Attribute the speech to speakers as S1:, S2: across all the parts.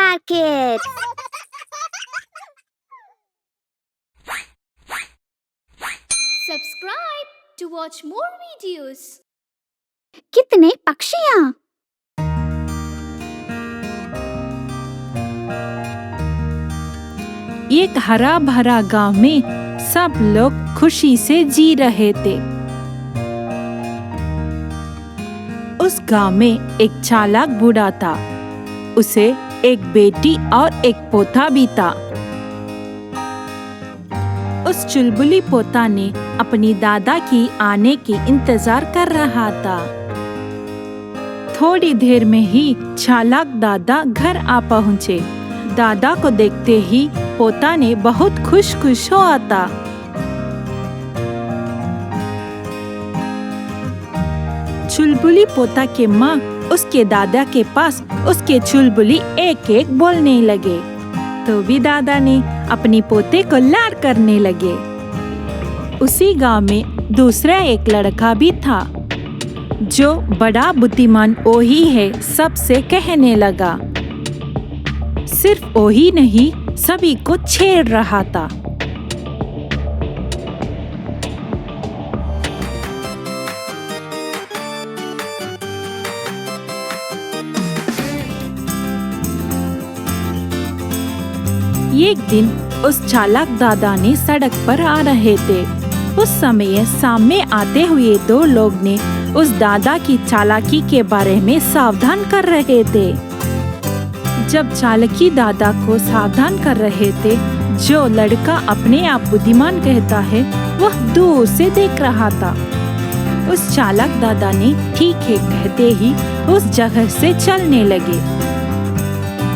S1: Market.
S2: Subscribe to watch more videos.
S1: कितने पक्षियाँ!
S3: एक हरा भरा गांव में सब लोग खुशी से जी रहे थे। उस गांव में एक चालाक बूढ़ा था। उसे एक बेटी और एक पोता भी था। उस चुलबुली पोता ने अपनी दादा की आने की इंतजार कर रहा था। थोड़ी देर में ही चालाक दादा घर आ पहुँचे। दादा को देखते ही पोता ने बहुत खुश हो आता। चुलबुली पोता के माँ उसके दादा के पास उसके चुलबुली एक एक बोलने लगे। तो भी दादा ने अपनी पोते को लाड करने लगे। उसी गांव में दूसरा एक लड़का भी था जो बड़ा बुद्धिमान वही है सबसे कहने लगा। सिर्फ वही नहीं, सभी को छेड़ रहा था। एक दिन उस चालाक दादा ने सड़क पर आ रहे थे। उस समय सामने आते हुए दो लोग ने उस दादा की चालाकी के बारे में सावधान कर रहे थे। जब चालाकी दादा को सावधान कर रहे थे, जो लड़का अपने आप बुद्धिमान कहता है वह दूर से देख रहा था। उस चालाक दादा ने ठीक है कहते ही उस जगह से चलने लगे।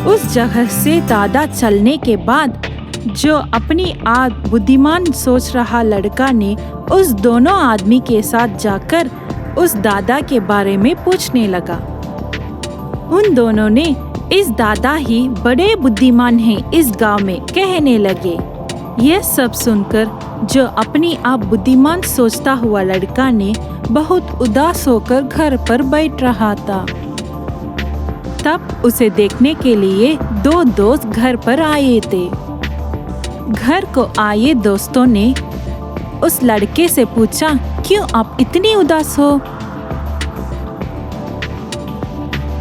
S3: उस जगह से दादा चलने के बाद जो अपनी आप बुद्धिमान सोच रहा लड़का ने उस दोनों आदमी के साथ जाकर उस दादा के बारे में पूछने लगा। उन दोनों ने इस दादा ही बड़े बुद्धिमान हैं इस गांव में कहने लगे। यह सब सुनकर जो अपनी आप बुद्धिमान सोचता हुआ लड़का ने बहुत उदास होकर घर पर बैठ रहा था। तब उसे देखने के लिए दो दोस्त घर पर आए थे। घर को आए दोस्तों ने उस लड़के से पूछा, क्यों आप इतनी उदास हो?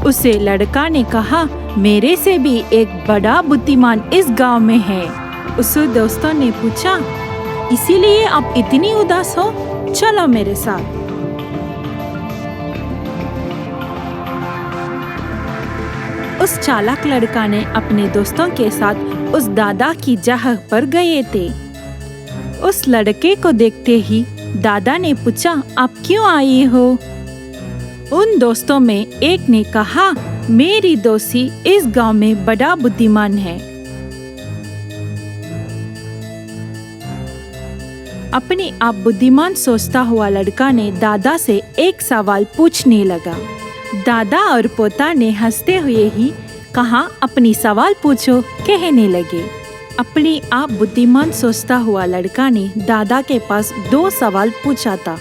S3: उसे लड़का ने कहा, मेरे से भी एक बड़ा बुद्धिमान इस गांव में है। उस दोस्तों ने पूछा, इसीलिए आप इतनी उदास हो? चलो मेरे साथ। उस चालाक लड़का ने अपने दोस्तों के साथ उस दादा की जगह पर गए थे। उस लड़के को देखते ही दादा ने पूछा, आप क्यों आए हो? उन दोस्तों में एक ने कहा, मेरी दोस्ती इस गांव में बड़ा बुद्धिमान है। अपने आप बुद्धिमान सोचता हुआ लड़का ने दादा से एक सवाल पूछने लगा। दादा और पोता ने हंसते हुए ही कहा, अपनी सवाल पूछो कहने लगे। अपनी आप बुद्धिमान सोचता हुआ लड़का ने दादा के पास दो सवाल पूछा था।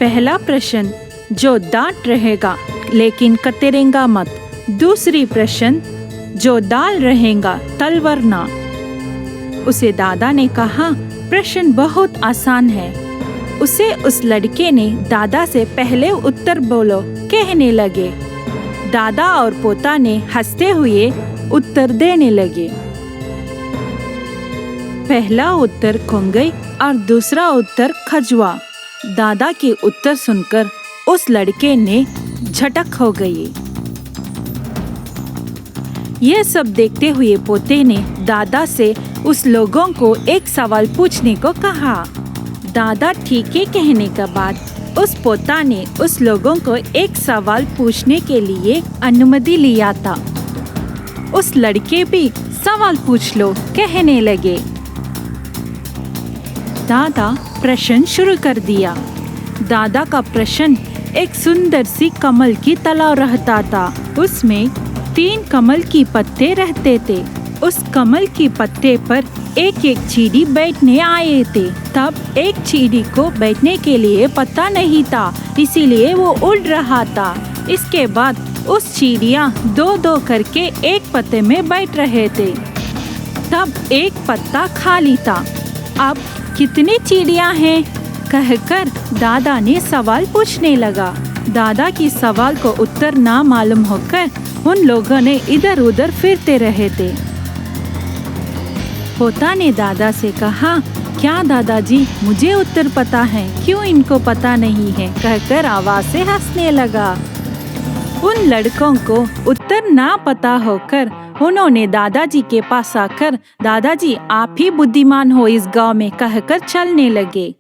S3: पहला प्रश्न, जो डांट रहेगा लेकिन कतरेगा मत। दूसरी प्रश्न, जो दाल रहेगा तलवार ना। उसे दादा ने कहा, प्रश्न बहुत आसान है। उसे उस लड़के ने दादा से पहले उत्तर बोलो कहने लगे। दादा और पोता ने हंसते हुए उत्तर देने लगे। पहला उत्तर खोंगई और दूसरा उत्तर खजुआ। दादा के उत्तर सुनकर उस लड़के ने झटक हो गई। यह सब देखते हुए पोते ने दादा से उस लोगों को एक सवाल पूछने को कहा। दादा ठीक है कहने के बाद उस पोता ने उस लोगों को एक सवाल पूछने के लिए अनुमति लिया था। उस लड़के भी सवाल पूछ लो कहने लगे। दादा प्रश्न शुरू कर दिया। दादा का प्रश्न, एक सुंदर सी कमल की तालाब रहता था। उसमें 3 कमल की पत्ते रहते थे। उस कमल की पत्ते पर एक एक चींटी बैठने आए थे। तब एक चींटी को बैठने के लिए पत्ता नहीं था, इसीलिए वो उड़ रहा था। इसके बाद उस चिड़िया 2-2 करके एक पत्ते में बैठ रहे थे। तब एक पत्ता खाली था। अब कितनी चिड़िया हैं? कहकर दादा ने सवाल पूछने लगा। दादा की सवाल को उत्तर ना मालूम होकर उन लोगों ने इधर उधर फिरते रहे थे। पोता ने दादा से कहा, क्या दादाजी, मुझे उत्तर पता है, क्यों इनको पता नहीं है? कहकर आवाज से हंसने लगा। उन लड़कों को उत्तर ना पता होकर उन्होंने दादाजी के पास आकर, दादाजी आप ही बुद्धिमान हो इस गांव में, कहकर चलने लगे।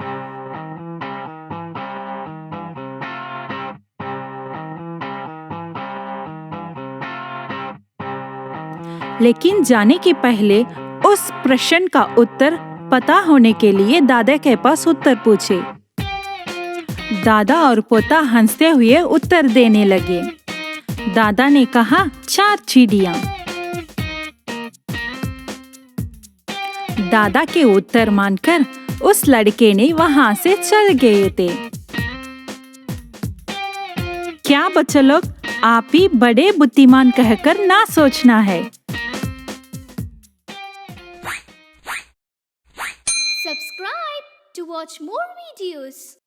S3: लेकिन जाने के पहले उस प्रश्न का उत्तर पता होने के लिए दादा के पास उत्तर पूछे। दादा और पोता हंसते हुए उत्तर देने लगे। दादा ने कहा, 4 चिड़िया। दादा के उत्तर मानकर उस लड़के ने वहां से चल गए थे। क्या बच्चों लोग, आप ही बड़े बुद्धिमान कहकर ना सोचना है।
S2: Subscribe to watch more videos.